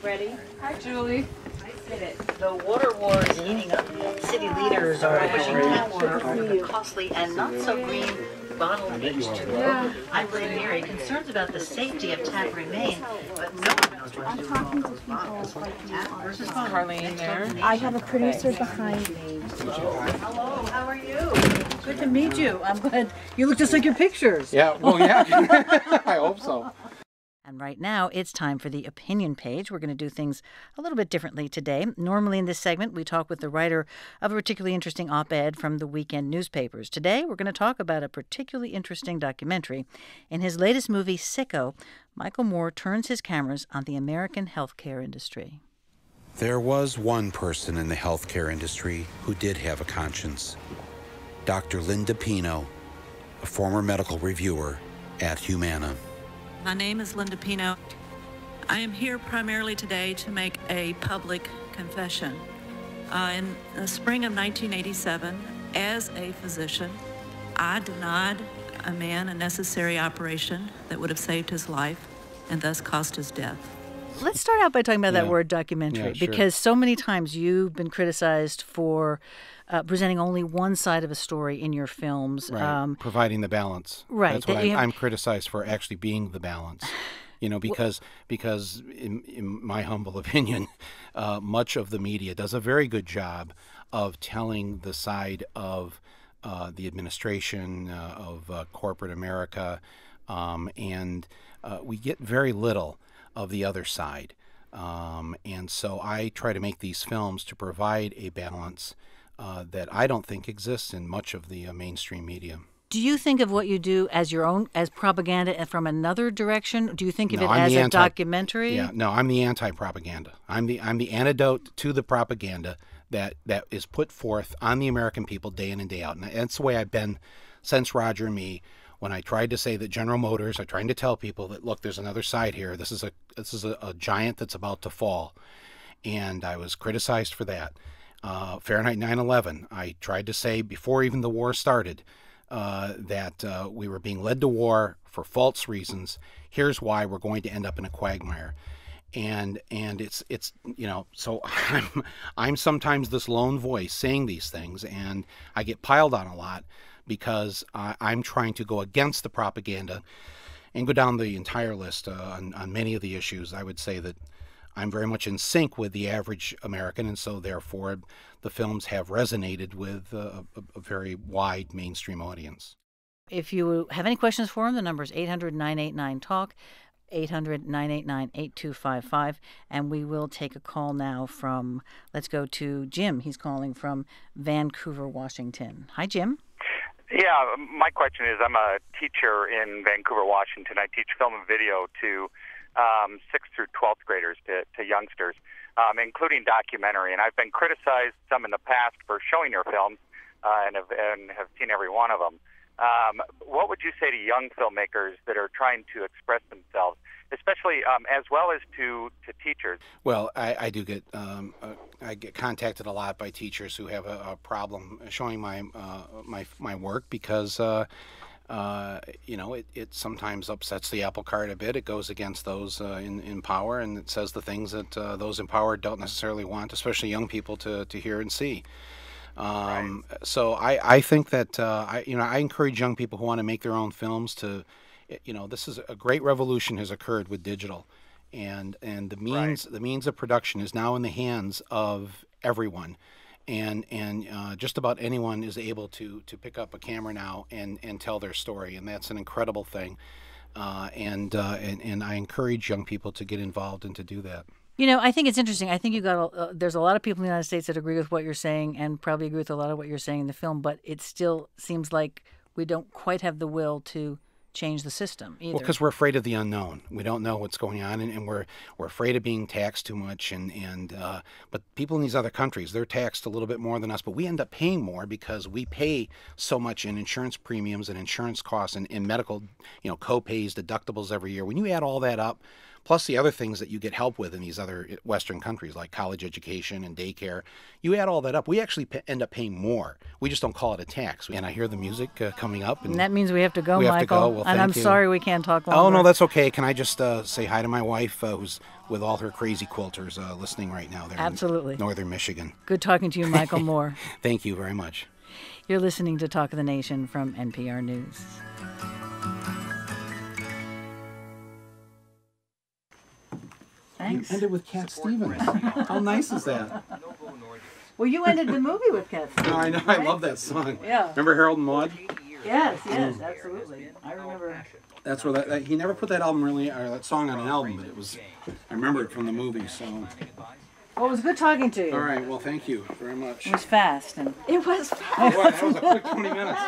Ready? Hi, Julie. The water war is heating up. City leaders are pushing tap water over the costly and not so green bottled H2O. I'm Lynn Neary. Concerns about the safety of tap remain, but no one knows what to do with those bottles. Tap versus bottle. Carlene there. I have a producer behind me. Hello, how are you? Good to meet you. I'm glad you look just like your pictures. Yeah, well, yeah. I hope so. And right now, it's time for the opinion page. We're going to do things a little bit differently today. Normally in this segment, we talk with the writer of a particularly interesting op-ed from the weekend newspapers. Today, we're going to talk about a particularly interesting documentary. In his latest movie, Sicko, Michael Moore turns his cameras on the American healthcare industry. There was one person in the healthcare industry who did have a conscience. Dr. Lynn Neary, a former medical reviewer at Humana. My name is Linda Pino. I am here primarily today to make a public confession. In the spring of 1987, as a physician, I denied a man a necessary operation that would have saved his life and thus caused his death. Let's start out by talking about that word documentary, Yeah, sure. because so many times you've been criticized for presenting only one side of a story in your films. Right. Providing the balance. Right. That's what I'm criticized for, actually being the balance. You know, because in my humble opinion, much of the media does a very good job of telling the side of the administration, of corporate America, and we get very little of the other side. And so I try to make these films to provide a balance that I don't think exists in much of the mainstream media. Do you think of what you do as your own, as propaganda and from another direction? Do you think of No, it I'm as the a documentary? Yeah, no, I'm the anti-propaganda. I'm the antidote to the propaganda that is put forth on the American people day in and day out. And that's the way I've been since Roger and Me. When I tried to say that General Motors, I tried to tell people that, look, there's another side here. This is a giant that's about to fall. And I was criticized for that. Fahrenheit 9/11, I tried to say before even the war started that we were being led to war for false reasons. Here's why we're going to end up in a quagmire. And it's you know, so I'm sometimes this lone voice saying these things, and I get piled on a lot because I'm trying to go against the propaganda and go down the entire list on many of the issues. I would say that I'm very much in sync with the average American, and so therefore the films have resonated with a very wide mainstream audience. If you have any questions for him, the number is 800-989-TALK, 800-989-8255, and we will take a call now from, let's go to Jim. He's calling from Vancouver, Washington. Hi, Jim. Yeah, my question is, I'm a teacher in Vancouver, Washington. I teach film and video to 6th through 12th graders, to youngsters, including documentary. And I've been criticized some in the past for showing your films, and have seen every one of them. What would you say to young filmmakers that are trying to express themselves, especially as well as to teachers? Well, I do get I get contacted a lot by teachers who have a problem showing my work because you know, it sometimes upsets the apple cart a bit. It goes against those in power, and it says the things that those in power don't necessarily want, especially young people, to hear and see. So I think that I encourage young people who want to make their own films to, you know, this is a great revolution has occurred with digital, and the means of production is now in the hands of everyone, and just about anyone is able to pick up a camera now and tell their story, and that's an incredible thing, and I encourage young people to get involved and to do that. You know, I think it's interesting. I think there's a lot of people in the United States that agree with what you're saying and probably agree with a lot of what you're saying in the film, but it still seems like we don't quite have the will to change the system either. Well, because we're afraid of the unknown. We don't know what's going on, and we're afraid of being taxed too much. But people in these other countries, they're taxed a little bit more than us, but we end up paying more because we pay so much in insurance premiums and insurance costs and medical, co-pays, deductibles every year. When you add all that up, plus the other things that you get help with in these other Western countries, like college education and daycare, you add all that up, we actually end up paying more. We just don't call it a tax. And I hear the music coming up. And that means we have to go, we Michael. have to go. Well, And thank I'm you. sorry we can't talk longer. Oh, no, that's okay. Can I just say hi to my wife, who's with all her crazy quilters listening right now there Absolutely. in northern Michigan. Good talking to you, Michael Moore. Thank you very much. You're listening to Talk of the Nation from NPR News. Thanks. You ended with Cat Stevens. How nice is that? Well, you ended the movie with Cat Stevens. No, I know. I love that song. Yeah. Remember Harold and Maude? Yes, absolutely. I remember. That's where that he never put that album really, or that song on an album, but it was. I remember it from the movie. So. Well, it was good talking to you. All right. Well, thank you very much. It was fast. It was fast. That was a quick 20 minutes.